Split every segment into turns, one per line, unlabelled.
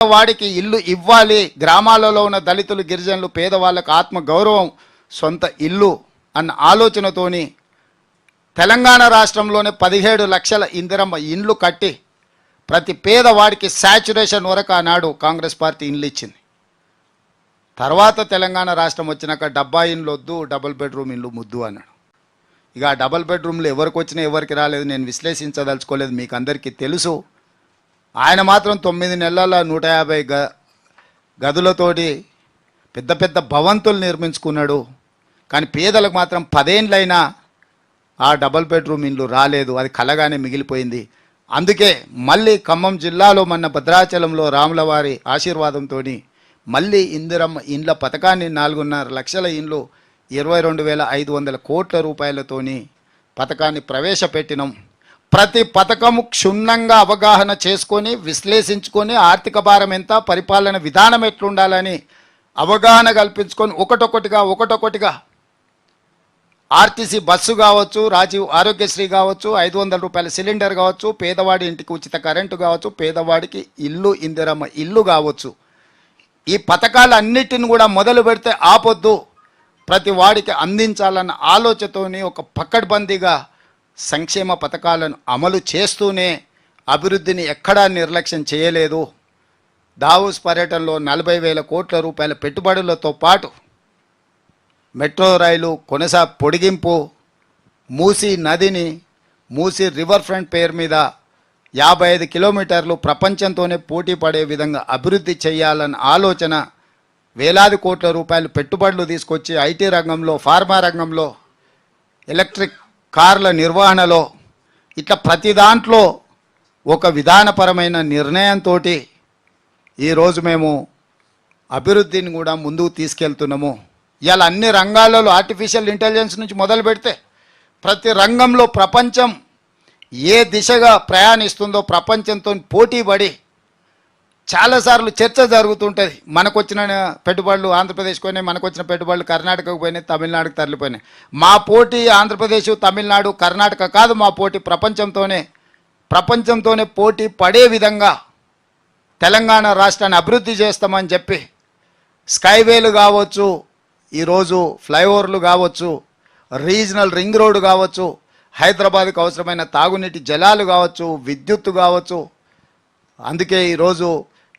వాడికి ఇల్లు ఇవ్వాలి, గ్రామాలలో ఉన్న దళితులు గిరిజనులు పేదవాళ్ళకు ఆత్మ గౌరవం, సొంత ఇల్లు అన్న ఆలోచనతోని తెలంగాణ రాష్ట్రంలోనే 17 లక్షల ఇందిరమ్మ ఇండ్లు కట్టి ప్రతి పేదవాడికి శాచ్యురేషన్ వరకు ఆనాడు కాంగ్రెస్ పార్టీ ఇండ్లు ఇచ్చింది. తర్వాత తెలంగాణ రాష్ట్రం వచ్చినాక డబ్బా ఇండ్లు వద్దు, డబుల్ బెడ్రూమ్ ఇండ్లు ముద్దు అన్నాడు. ఇక ఆ డబుల్ బెడ్రూమ్లు ఎవరికి వచ్చినా ఎవరికి రాలేదు నేను విశ్లేషించదలుచుకోలేదు, మీకు అందరికీ తెలుసు. ఆయన మాత్రం 9 నెలల 150 గదులతోటి పెద్ద పెద్ద భవంతులు నిర్మించుకున్నాడు. కానీ పేదలకు మాత్రం 10 ఏళ్ళైనా ఆ డబుల్ బెడ్రూమ్ ఇండ్లు రాలేదు, అది కలగానే మిగిలిపోయింది. అందుకే మళ్ళీ ఖమ్మం జిల్లాలో మన భద్రాచలంలో రాములవారి ఆశీర్వాదంతో మళ్ళీ ఇందిరమ్మ ఇండ్ల పథకాన్ని 4.5 లక్షల ఇండ్లు 22,500 కోట్ల రూపాయలతోని పథకాన్ని ప్రవేశపెట్టినాం. ప్రతి పథకము క్షుణ్ణంగా అవగాహన చేసుకొని విశ్లేషించుకొని ఆర్థిక భారం ఎంత, పరిపాలన విధానం ఎట్లుండాలని అవగాహన కల్పించుకొని ఒకటొకటిగా ఆర్టీసీ బస్సు కావచ్చు, రాజీవ్ ఆరోగ్యశ్రీ కావచ్చు, 500 రూపాయల సిలిండర్ కావచ్చు, పేదవాడి ఇంటికి ఉచిత కరెంటు కావచ్చు, పేదవాడికి ఇల్లు ఇందిరమ్మ ఇల్లు కావచ్చు, ఈ పథకాలన్నిటిని కూడా మొదలు పెడితే ఆపొద్దు, ప్రతి వాడికి అందించాలన్న ఆలోచనతోని ఒక పకడ్బందీగా సంక్షేమ పథకాలను అమలు చేస్తూనే అభివృద్ధిని ఎక్కడా నిర్లక్ష్యం చేయలేదు. దావోస్ పర్యటనలో 40,000 కోట్ల రూపాయల పెట్టుబడులతో పాటు మెట్రో రైలు పొడిగింపు, మూసీ నదిని మూసీ రివర్ ఫ్రంట్ పేరు మీద 55 కిలోమీటర్లు ప్రపంచంతోనే పోటీ పడే విధంగా అభివృద్ధి చేయాలన్న ఆలోచన, వేలాది కోట్ల రూపాయలు పెట్టుబడులు తీసుకొచ్చి ఐటీ రంగంలో, ఫార్మా రంగంలో, ఎలక్ట్రిక్ కార్ల నిర్వహణలో, ఇట్లా ప్రతి దాంట్లో ఒక విధానపరమైన నిర్ణయంతో ఈరోజు మేము అభివృద్ధిని కూడా ముందుకు తీసుకెళ్తున్నాము. ఇవాళ అన్ని రంగాలలో ఆర్టిఫిషియల్ ఇంటెలిజెన్స్ నుంచి మొదలు పెడితే ప్రతి రంగంలో ప్రపంచం ఏ దిశగా ప్రయాణిస్తుందో ప్రపంచంతో పోటీ పడి చాలాసార్లు చర్చ జరుగుతుంటుంది. మనకు వచ్చిన పెట్టుబడులు ఆంధ్రప్రదేశ్కి పోయినాయి, మనకు వచ్చిన పెట్టుబడులు కర్ణాటకకు పోయినాయి, తమిళనాడుకు తరలిపోయినాయి. మా పోటీ ఆంధ్రప్రదేశ్, తమిళనాడు, కర్ణాటక కాదు, మా పోటీ ప్రపంచంతోనే పోటీ పడే విధంగా తెలంగాణ రాష్ట్రాన్ని అభివృద్ధి చేస్తామని చెప్పి స్కైవేలు కావచ్చు, ఈరోజు ఫ్లైఓవర్లు కావచ్చు, రీజనల్ రింగ్ రోడ్డు కావచ్చు, హైదరాబాద్కు అవసరమైన తాగునీటి జలాలు కావచ్చు, విద్యుత్తు కావచ్చు, అందుకే ఈరోజు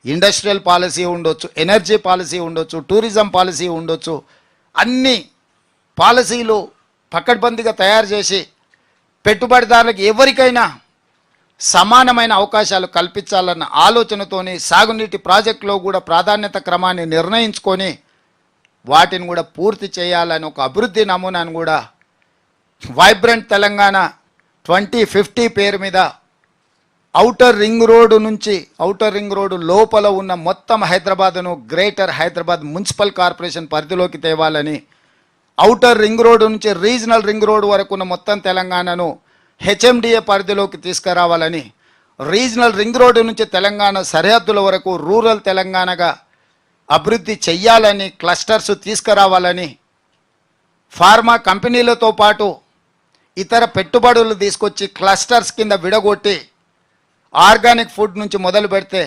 ఇండస్ట్రియల్ పాలసీ ఉండొచ్చు, ఎనర్జీ పాలసీ ఉండొచ్చు, టూరిజం పాలసీ ఉండొచ్చు, అన్ని పాలసీలు పకడ్బందీగా తయారు చేసి పెట్టుబడిదారులకు ఎవరికైనా సమానమైన అవకాశాలు కల్పించాలన్న ఆలోచనతోని సాగునీటి ప్రాజెక్టులో కూడా ప్రాధాన్యత క్రమాన్ని నిర్ణయించుకొని వాటిని కూడా పూర్తి చేయాలని ఒక అభివృద్ధి నమూనాను కూడా వైబ్రెంట్ తెలంగాణ 2050 పేరు మీద ఔటర్ రింగ్ రోడ్డు లోపల ఉన్న మొత్తం హైదరాబాద్ను గ్రేటర్ హైదరాబాద్ మున్సిపల్ కార్పొరేషన్ పరిధిలోకి తేవాలని, ఔటర్ రింగ్ రోడ్డు నుంచి రీజనల్ రింగ్ రోడ్డు వరకు ఉన్న మొత్తం తెలంగాణను హెచ్ఎండిఏ పరిధిలోకి తీసుకురావాలని, రీజనల్ రింగ్ రోడ్డు నుంచి తెలంగాణ సరిహద్దుల వరకు రూరల్ తెలంగాణగా అభివృద్ధి చెయ్యాలని, క్లస్టర్స్ తీసుకురావాలని, ఫార్మా కంపెనీలతో పాటు ఇతర పెట్టుబడులు తీసుకొచ్చి క్లస్టర్స్ కింద విడగొట్టి ఆర్గానిక్ ఫుడ్ నుంచి మొదలు పెడితే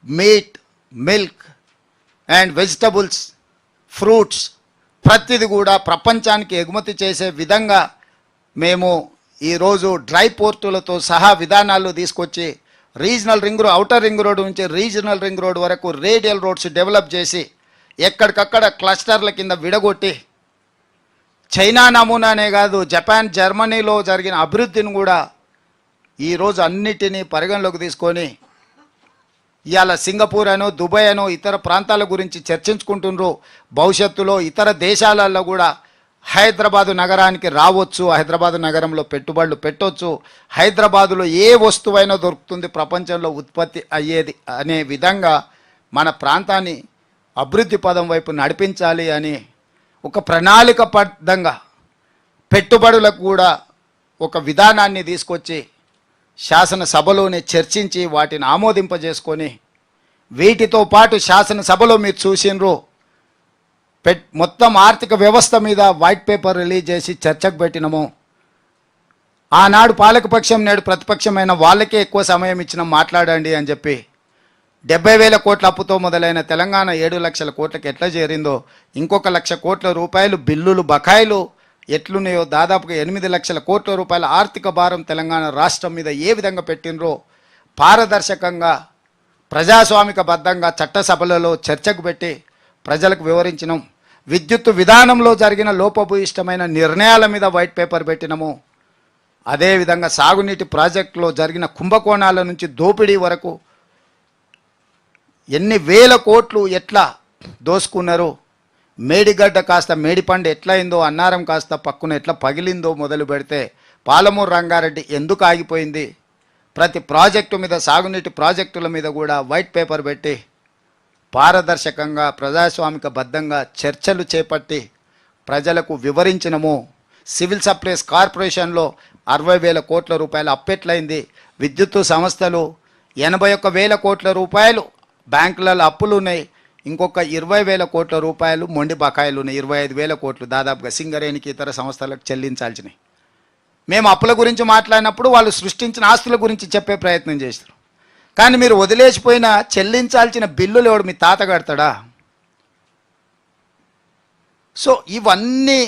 meet, milk and vegetables, fruits ప్రతిది కూడా ప్రపంచానికి ఎగుమతి చేసే విధంగా మేము ఈరోజు డ్రై పోర్టులతో సహా విధానాలు తీసుకొచ్చి ఔటర్ రింగ్ రోడ్డు నుంచి రీజనల్ రింగ్ రోడ్ వరకు రేడియల్ రోడ్స్ డెవలప్ చేసి ఎక్కడికక్కడ క్లస్టర్ల కింద విడగొట్టి చైనా నమూనానే కాదు, జపాన్, జర్మనీలో జరిగిన అభివృద్ధిని కూడా ఈరోజు అన్నిటినీ పరిగణలోకి తీసుకొని ఇవాళ సింగపూర్ అనో, దుబాయ్ అనో ఇతర ప్రాంతాల గురించి చర్చించుకుంటున్నారు. భవిష్యత్తులో ఇతర దేశాలలో కూడా హైదరాబాదు నగరానికి రావచ్చు, హైదరాబాదు నగరంలో పెట్టుబడులు పెట్టవచ్చు, హైదరాబాదులో ఏ వస్తువైనా దొరుకుతుంది, ప్రపంచంలో ఉత్పత్తి అయ్యేది అనే విధంగా మన ప్రాంతాన్ని అభివృద్ధి పదం వైపు నడిపించాలి అని ఒక ప్రణాళికబద్ధంగా పెట్టుబడులకు కూడా ఒక విధానాన్ని తీసుకొచ్చి శాసనసభలోనే చర్చించి వాటిని ఆమోదింపజేసుకొని, వీటితో పాటు శాసనసభలో మీరు చూసినరు మొత్తం ఆర్థిక వ్యవస్థ మీద వైట్ పేపర్ రిలీజ్ చేసి చర్చకు పెట్టినము. ఆనాడు పాలకపక్షం, నేడు ప్రతిపక్షమైన వాళ్ళకే ఎక్కువ సమయం ఇచ్చిన మాట్లాడండి అని చెప్పి 70,000 కోట్ల అప్పుతో మొదలైన తెలంగాణ 7 లక్షల కోట్లకి ఎట్లా చేరిందో, ఇంకొక 1,00,000 కోట్ల రూపాయలు బిల్లులు బకాయిలు ఎట్లున్నాయో, దాదాపుగా 8 లక్షల కోట్ల రూపాయల ఆర్థిక భారం తెలంగాణ రాష్ట్రం మీద ఏ విధంగా పెట్టినరో పారదర్శకంగా ప్రజాస్వామికబద్ధంగా చట్టసభలలో చర్చకు పెట్టి ప్రజలకు వివరించినాం. విద్యుత్ విధానంలో జరిగిన లోపభూయిష్టమైన నిర్ణయాల మీద వైట్ పేపర్ పెట్టినాము. అదేవిధంగా సాగునీటి ప్రాజెక్టులో జరిగిన కుంభకోణాల నుంచి దోపిడీ వరకు ఎన్ని వేల కోట్లు ఎట్లా దోసుకున్నారు, మేడిగడ్డ కాస్త మేడిపండు ఎట్లయిందో, అన్నారం కాస్త పక్కున ఎట్లా పగిలిందో మొదలు పెడితే పాలమూరు రంగారెడ్డి ఎందుకు ఆగిపోయింది, ప్రతి ప్రాజెక్టు మీద సాగునీటి ప్రాజెక్టుల మీద కూడా వైట్ పేపర్ పెట్టి పారదర్శకంగా ప్రజాస్వామికబద్ధంగా చర్చలు చేపట్టి ప్రజలకు వివరించినము. సివిల్ సప్లైస్ కార్పొరేషన్లో 60,000 కోట్ల రూపాయలు అప్పెట్లయింది, విద్యుత్ సంస్థలు 81,000 కోట్ల రూపాయలు బ్యాంకులలో అప్పులు ఉన్నాయి, ఇంకొక 20,000 కోట్ల రూపాయలు మొండి బకాయిలు ఉన్నాయి, 25,000 కోట్లు దాదాపుగా సింగరేణికి ఇతర సంస్థలకు చెల్లించాల్సినవి. మేము అప్పుల గురించి మాట్లాడినప్పుడు వాళ్ళు సృష్టించిన ఆస్తుల గురించి చెప్పే ప్రయత్నం చేస్తారు. కానీ మీరు వదిలేసిపోయిన చెల్లించాల్సిన బిల్లులు ఎవడు మీ తాత కడతాడా? సో ఇవన్నీ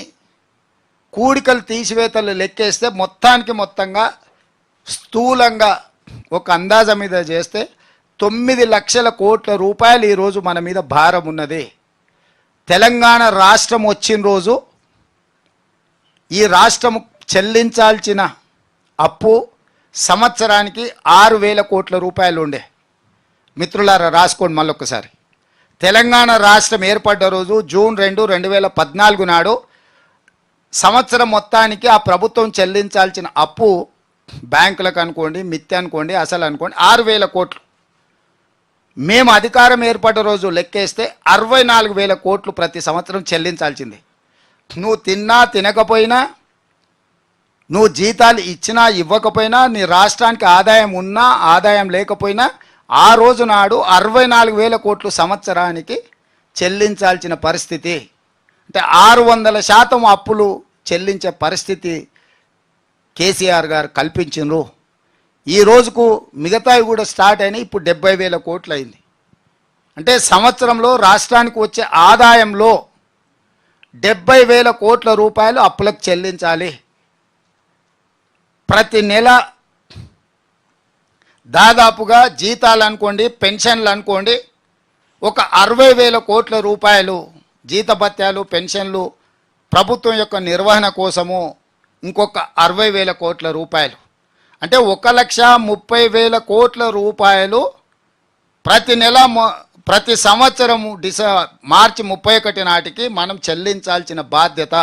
కూడికలు తీసివేతలు లెక్కేస్తే మొత్తంగా స్థూలంగా ఒక అందాజ మీద చేస్తే 9 లక్షల కోట్ల రూపాయలు ఈరోజు మన మీద భారం ఉన్నది. తెలంగాణ రాష్ట్రం వచ్చిన రోజు ఈ రాష్ట్రం చెల్లించాల్సిన అప్పు సంవత్సరానికి 6,000 కోట్ల రూపాయలు ఉండే. మిత్రులారా రాసుకోండి మళ్ళొక్కసారి. తెలంగాణ రాష్ట్రం ఏర్పడ్డ రోజు జూన్ 2, 2014 నాడు సంవత్సరం మొత్తానికి ఆ ప్రభుత్వం చెల్లించాల్సిన అప్పు బ్యాంకులకు అనుకోండి, మిత్తి అనుకోండి, అసలు అనుకోండి 6,000 కోట్లు. మేము అధికారం ఏర్పడ్డ రోజు లెక్కేస్తే 64,000 కోట్లు ప్రతి సంవత్సరం చెల్లించాల్సింది. నువ్వు తిన్నా తినకపోయినా, నువ్వు జీతాలు ఇచ్చినా ఇవ్వకపోయినా, నీ రాష్ట్రానికి ఆదాయం ఉన్నా ఆదాయం లేకపోయినా ఆ రోజు నాడు 64,000 కోట్లు సంవత్సరానికి చెల్లించాల్సిన పరిస్థితి. అంటే 600% అప్పులు చెల్లించే పరిస్థితి కేసీఆర్ గారు కల్పించిండ్రు. ఈ రోజుకు మిగతావి కూడా స్టార్ట్ అయినాయి. ఇప్పుడు 70,000 కోట్లు అయింది. అంటే సంవత్సరంలో రాష్ట్రానికి వచ్చే ఆదాయంలో 70,000 కోట్ల రూపాయలు అప్పులకు చెల్లించాలి. ప్రతి నెల దాదాపుగా జీతాలు అనుకోండి, పెన్షన్లు అనుకోండి, ఒక 60,000 కోట్ల రూపాయలు జీతభత్యాలు, పెన్షన్లు, ప్రభుత్వం యొక్క నిర్వహణ కోసము ఇంకొక 60,000 కోట్ల రూపాయలు, అంటే 1,30,000 కోట్ల రూపాయలు ప్రతి నెల ప్రతి సంవత్సరము మార్చి 31 నాటికి మనం చెల్లించాల్సిన బాధ్యత.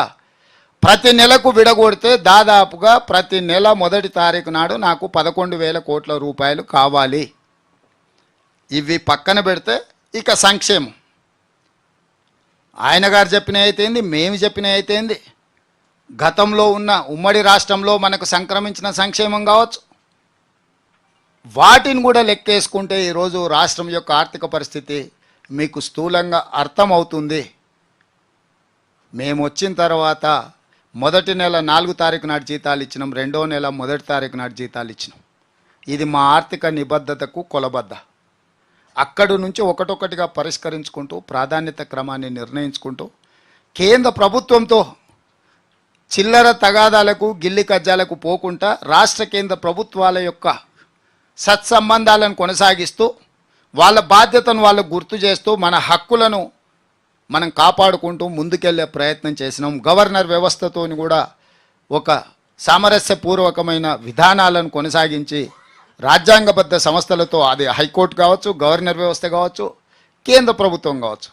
ప్రతి నెలకు విడగొడితే దాదాపుగా ప్రతి నెల 1వ తారీఖు నాడు నాకు 11,000 కోట్ల రూపాయలు కావాలి. ఇవి పక్కన పెడితే ఇక సంక్షేమం ఆయన గారు చెప్పినవి అయితేంది, మేము చెప్పినవి అయితేంది, గతంలో ఉన్న ఉమ్మడి రాష్ట్రంలో మనకు సంక్రమించిన సంక్షేమం కావచ్చు, వాటిని కూడా లెక్కేసుకుంటే ఈరోజు రాష్ట్రం యొక్క ఆర్థిక పరిస్థితి మీకు స్థూలంగా అర్థమవుతుంది. మేము వచ్చిన తర్వాత మొదటి నెల 4వ తారీఖు నాటి జీతాలు ఇచ్చినాం, 2వ నెల 1వ తారీఖు నాటి జీతాలు ఇచ్చినాం. ఇది మా ఆర్థిక నిబద్ధతకు కొలబద్ద. అక్కడి నుంచి ఒకటొకటిగా పరిష్కరించుకుంటూ ప్రాధాన్యత క్రమాన్ని నిర్ణయించుకుంటూ కేంద్ర ప్రభుత్వంతో చిల్లర తగాదాలకు, గిల్లి కజ్జాలకు పోకుండా రాష్ట్ర కేంద్ర ప్రభుత్వాల యొక్క సత్సంబంధాలను కొనసాగిస్తూ వాళ్ళ బాధ్యతను వాళ్ళకు గుర్తు చేస్తూ మన హక్కులను మనం కాపాడుకుంటూ ముందుకెళ్లే ప్రయత్నం చేసినాం. గవర్నర్ వ్యవస్థతోని కూడా ఒక సామరస్యపూర్వకమైన విధానాలను కొనసాగించి రాజ్యాంగబద్ధ సంస్థలతో, అది హైకోర్టు కావచ్చు, గవర్నర్ వ్యవస్థ కావచ్చు, కేంద్ర ప్రభుత్వం కావచ్చు,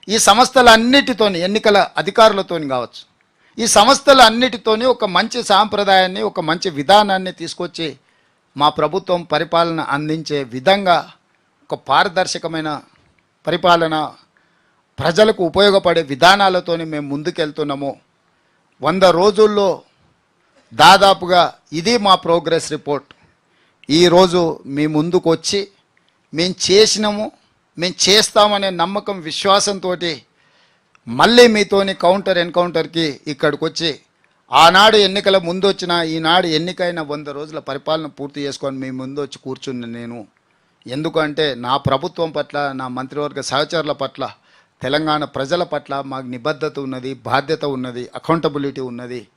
ఈ సంస్థలన్నిటితోని, ఎన్నికల అధికారులతోని కావచ్చు, ఈ సంస్థలన్నిటితోని ఒక మంచి సాంప్రదాయాన్ని, ఒక మంచి విధానాన్ని తీసుకొచ్చి మా ప్రభుత్వం పరిపాలన అందించే విధంగా ఒక పారదర్శకమైన పరిపాలన, ప్రజలకు ఉపయోగపడే విధానాలతోని మేము ముందుకెళ్తున్నాము. 100 రోజుల్లో దాదాపుగా ఇది మా ప్రోగ్రెస్ రిపోర్ట్. ఈరోజు మీ ముందుకు వచ్చి మేము చేసినాము, మేము చేస్తామనే నమ్మకం, విశ్వాసంతో మళ్ళీ మీతోని ఎన్కౌంటర్కి ఇక్కడికి వచ్చి ఆనాడు ఎన్నికల ముందు వచ్చిన, ఈనాడు ఎన్నికైన 100 రోజుల పరిపాలన పూర్తి చేసుకొని మీ ముందు వచ్చి కూర్చున్న నేను ఎందుకంటే నా ప్రభుత్వం పట్ల, నా మంత్రివర్గ సహచరుల పట్ల, తెలంగాణ ప్రజల పట్ల మాకు నిబద్ధత ఉన్నది, బాధ్యత ఉన్నది, అకౌంటబిలిటీ ఉన్నది.